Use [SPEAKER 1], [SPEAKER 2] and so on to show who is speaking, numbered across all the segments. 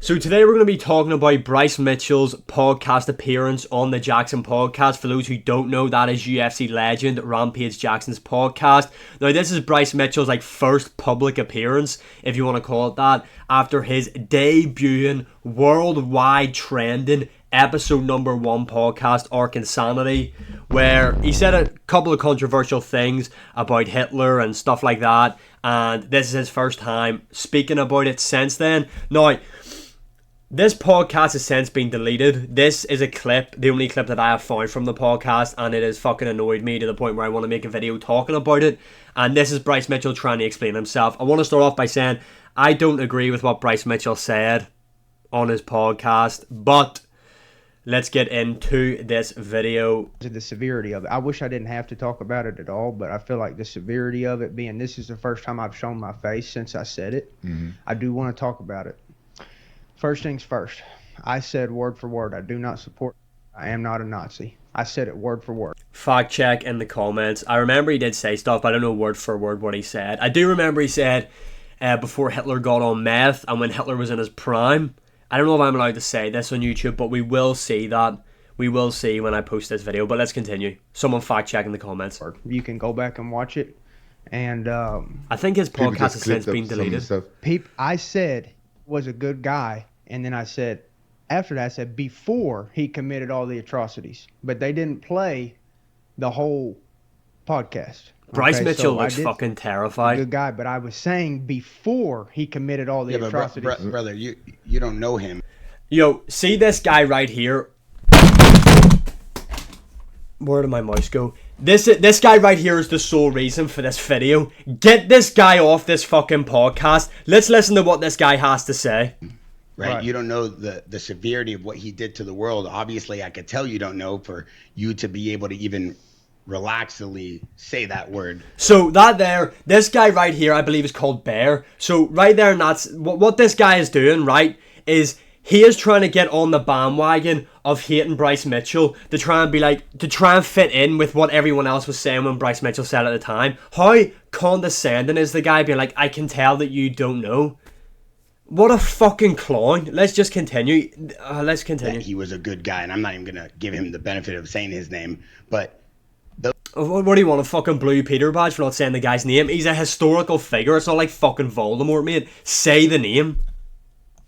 [SPEAKER 1] So today we're going to be talking about Bryce Mitchell's podcast appearance on the Jackson podcast. For those who don't know, that is UFC legend Rampage Jackson's podcast. Now this is Bryce Mitchell's first public appearance, if you want to call it that, after his debuting worldwide trending episode number 1 podcast, Arc Insanity, where he said a couple of controversial things about Hitler and stuff like that, and this is his first time speaking about it since then. Now, this podcast has since been deleted. This is a clip, the only clip that I have found from the podcast, and it has fucking annoyed me to the point where I want to make a video talking about it. And this is Bryce Mitchell trying to explain himself. I want to start off by saying I don't agree with what Bryce Mitchell said on his podcast, but let's get into this video.
[SPEAKER 2] The severity of it. I wish I didn't have to talk about it at all, but I feel like the severity of it being this is the first time I've shown my face since I said it. I do want to talk about it. First things first, I said word for word, I do not support, I am not a Nazi. I said it word for word.
[SPEAKER 1] Fact check in the comments. I remember he did say stuff, but I don't know word for word what he said. I do remember he said before Hitler got on meth and when Hitler was in his prime. I don't know if I'm allowed to say this on YouTube, but we will see that. We will see when I post this video, but let's continue. Someone fact check in the comments.
[SPEAKER 2] You can go back and watch it. And
[SPEAKER 1] I think his podcast has since been deleted.
[SPEAKER 2] I said was a good guy, and then I said after that I said before he committed all the atrocities, but they didn't play the whole podcast.
[SPEAKER 1] Bryce Mitchell looks fucking terrified.
[SPEAKER 2] Good guy, but I was saying before he committed all the atrocities.
[SPEAKER 3] Brother, you don't know him.
[SPEAKER 1] Yo, see this guy right here? Where did my mouse go? This guy right here is the sole reason for this video. Get this guy off this fucking podcast. Let's listen to what this guy has to say.
[SPEAKER 3] Right? You don't know the severity of what he did to the world. Obviously, I could tell you don't know for you to be able to even relaxedly say that word.
[SPEAKER 1] So this guy right here, I believe is called Bear. So right there, and that's what this guy is doing, right, is he is trying to get on the bandwagon of hating Bryce Mitchell to try and fit in with what everyone else was saying when Bryce Mitchell said at the time. How condescending is the guy being like, I can tell that you don't know. What a fucking clown. Let's just continue. Let's continue.
[SPEAKER 3] Yeah, he was a good guy, and I'm not even going to give him the benefit of saying his name, but
[SPEAKER 1] what do you want, a fucking Blue Peter badge for not saying the guy's name? He's a historical figure. It's not like fucking Voldemort, mate. Say the name.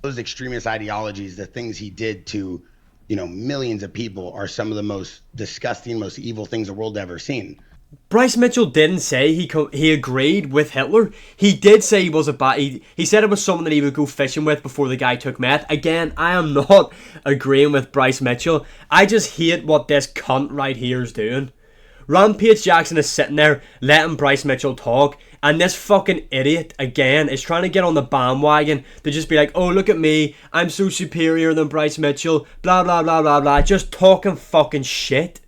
[SPEAKER 3] Those extremist ideologies, the things he did to, millions of people are some of the most disgusting, most evil things the world ever seen.
[SPEAKER 1] Bryce Mitchell didn't say he agreed with Hitler. He did say he was he said it was someone that he would go fishing with before the guy took meth. Again, I am not agreeing with Bryce Mitchell. I just hate what this cunt right here is doing. Rampage Jackson is sitting there letting Bryce Mitchell talk, and this fucking idiot, again, is trying to get on the bandwagon to just be like, oh, look at me, I'm so superior than Bryce Mitchell, blah, blah, blah, blah, blah, just talking fucking shit.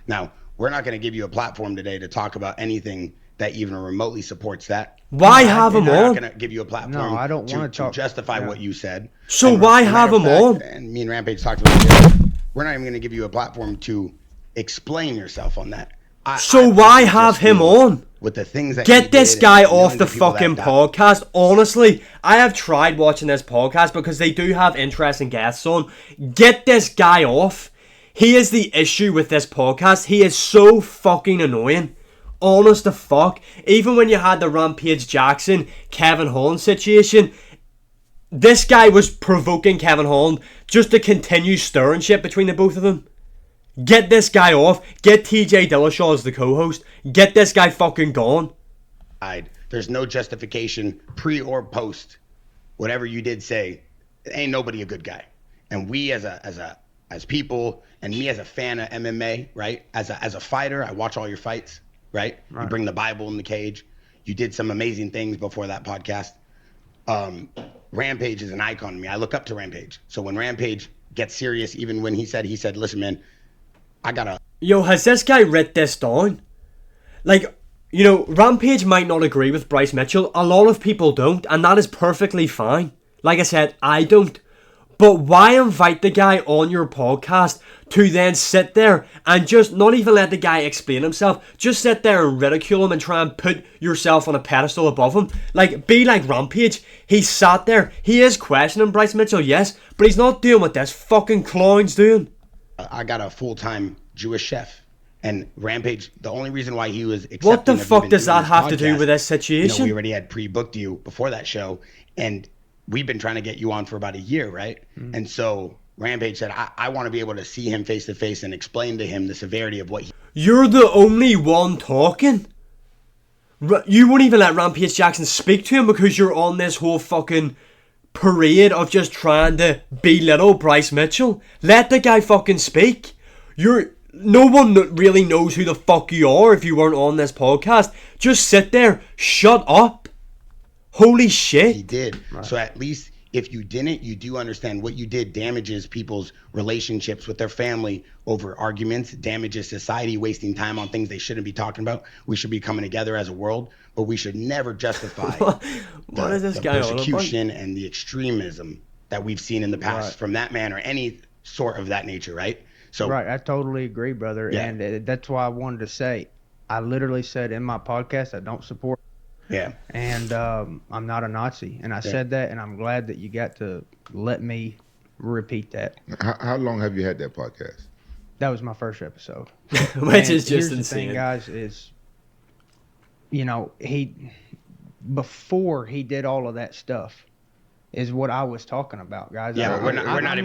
[SPEAKER 3] Now, we're not going to give you a platform today to talk about anything that even remotely supports that.
[SPEAKER 1] Why have him on?
[SPEAKER 3] I'm not going to give you a platform
[SPEAKER 2] no, I don't want
[SPEAKER 3] to justify what you said.
[SPEAKER 1] So why have him on?
[SPEAKER 3] And me and Rampage talked about this. We're not even going to give you a platform to explain yourself on that.
[SPEAKER 1] So why have him on?
[SPEAKER 3] With the things that
[SPEAKER 1] get this guy off the fucking podcast. Honestly, I have tried watching this podcast because they do have interesting guests on. Get this guy off. He is the issue with this podcast. He is so fucking annoying. Honest to fuck. Even when you had the Rampage Jackson, Kevin Holland situation, this guy was provoking Kevin Holland just to continue stirring shit between the both of them. Get this guy off. Get TJ Dillashaw as the co-host. Get this guy fucking gone.
[SPEAKER 3] There's no justification, pre or post. Whatever you did say, ain't nobody a good guy. And we as people, and me as a fan of MMA, right? As a fighter, I watch all your fights, right? You bring the Bible in the cage. You did some amazing things before that podcast. Rampage is an icon to me. I look up to Rampage. So when Rampage gets serious, even when he said, listen, man,
[SPEAKER 1] Yo, has this guy writ this down? Rampage might not agree with Bryce Mitchell. A lot of people don't, and that is perfectly fine. Like I said, I don't. But why invite the guy on your podcast to then sit there and just not even let the guy explain himself? Just sit there and ridicule him and try and put yourself on a pedestal above him. Like, be like Rampage. He sat there. He is questioning Bryce Mitchell, yes, but he's not doing what this fucking clown's doing.
[SPEAKER 3] I got a full-time Jewish chef. And Rampage, the only reason why he was accepting
[SPEAKER 1] What the
[SPEAKER 3] of
[SPEAKER 1] fuck
[SPEAKER 3] even
[SPEAKER 1] does
[SPEAKER 3] doing
[SPEAKER 1] that
[SPEAKER 3] this
[SPEAKER 1] have to do
[SPEAKER 3] podcast,
[SPEAKER 1] with this situation?
[SPEAKER 3] we already had pre-booked you before that show, and we've been trying to get you on for about a year, right? And so Rampage said, I want to be able to see him face to face and explain to him the severity of what he...
[SPEAKER 1] You're the only one talking. You won't even let Rampage Jackson speak to him because you're on this whole fucking parade of just trying to belittle Bryce Mitchell. Let the guy fucking speak. No one really knows who the fuck you are if you weren't on this podcast. Just sit there. Shut up. Holy shit.
[SPEAKER 3] He did. Right. So at least if you didn't, you do understand what you did damages people's relationships with their family over arguments, damages society, wasting time on things they shouldn't be talking about. We should be coming together as a world, but we should never justify the persecution and the extremism that we've seen in the past from that man or any sort of that nature, right? So,
[SPEAKER 2] right, I totally agree, brother. Yeah. And that's why I wanted to say, I literally said in my podcast, I don't support.
[SPEAKER 3] Yeah.
[SPEAKER 2] And I'm not a Nazi. And I said that, and I'm glad that you got to let me repeat that.
[SPEAKER 4] How long have you had that podcast?
[SPEAKER 2] That was my first episode.
[SPEAKER 1] Which is just insane.
[SPEAKER 2] The thing, guys, is, before he did all of that stuff, is what I was talking about, guys.
[SPEAKER 3] Yeah, we're not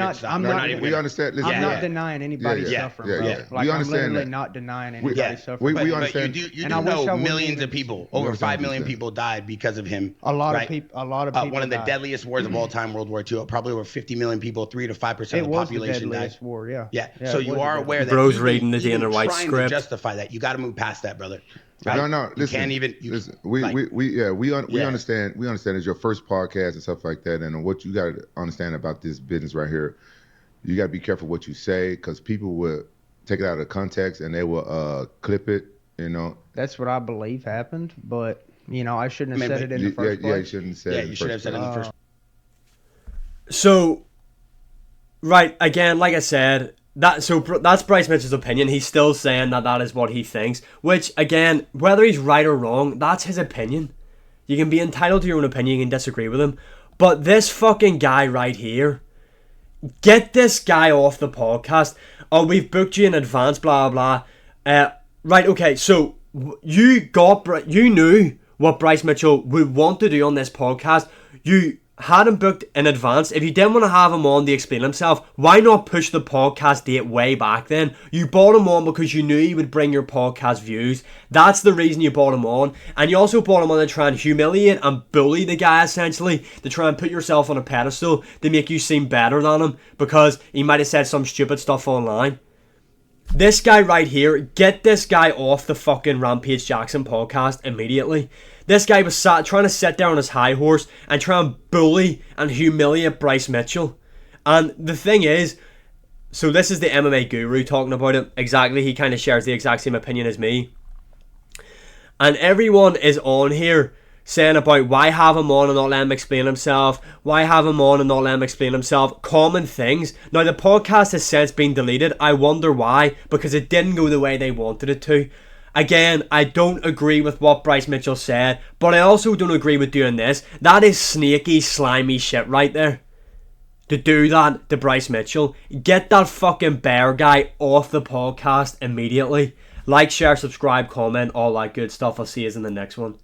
[SPEAKER 3] even.
[SPEAKER 4] We understand. Listen,
[SPEAKER 2] I'm not denying anybody's suffering, bro. Like, I'm literally not denying anybody's suffering.
[SPEAKER 4] We understand.
[SPEAKER 3] You do know millions of people, over 5 million people died because of him.
[SPEAKER 2] A lot of people.
[SPEAKER 3] One of the deadliest wars of all time, World War II. Probably over 50 million people, 3 to 5% of the population died.
[SPEAKER 2] Deadliest war, yeah.
[SPEAKER 3] Yeah. So you are aware that
[SPEAKER 1] bro's reading the Dana White
[SPEAKER 3] trying
[SPEAKER 1] script.
[SPEAKER 3] to justify that. You got to move past that, brother. Right?
[SPEAKER 4] No. Listen,
[SPEAKER 3] you can't even.
[SPEAKER 4] Listen, we understand. We understand it's your first podcast and stuff like that, and what you got to understand about this business right here. You got to be careful what you say because people will take it out of context and they will clip it.
[SPEAKER 2] That's what I believe happened, but I shouldn't have said it in the first place.
[SPEAKER 4] Yeah, you shouldn't have said it.
[SPEAKER 3] Yeah, you should have said it in the first.
[SPEAKER 1] So, right again, like I said. That's Bryce Mitchell's opinion. He's still saying that is what he thinks. Which, again, whether he's right or wrong, that's his opinion. You can be entitled to your own opinion. You can disagree with him. But this fucking guy right here, get this guy off the podcast. Oh, we've booked you in advance, blah, blah, blah. Right, okay, so you knew what Bryce Mitchell would want to do on this podcast. You had him booked in advance. If you didn't want to have him on to explain himself, why not push the podcast date way back then? You brought him on because you knew he would bring your podcast views. That's the reason you brought him on. And you also brought him on to try and humiliate and bully the guy, essentially, to try and put yourself on a pedestal to make you seem better than him because he might have said some stupid stuff online. This guy right here, get this guy off the fucking Rampage Jackson podcast immediately. This guy was trying to sit there on his high horse and try and bully and humiliate Bryce Mitchell. And the thing is, so this is the MMA guru talking about it. Exactly, he kind of shares the exact same opinion as me. And everyone is on here saying about why have him on and not let him explain himself. Why have him on and not let him explain himself. Common things. Now, the podcast has since been deleted. I wonder why. Because it didn't go the way they wanted it to. Again, I don't agree with what Bryce Mitchell said, but I also don't agree with doing this. That is snaky, slimy shit right there. To do that to Bryce Mitchell. Get that fucking bear guy off the podcast immediately. Like, share, subscribe, comment, all that good stuff. I'll see you in the next one.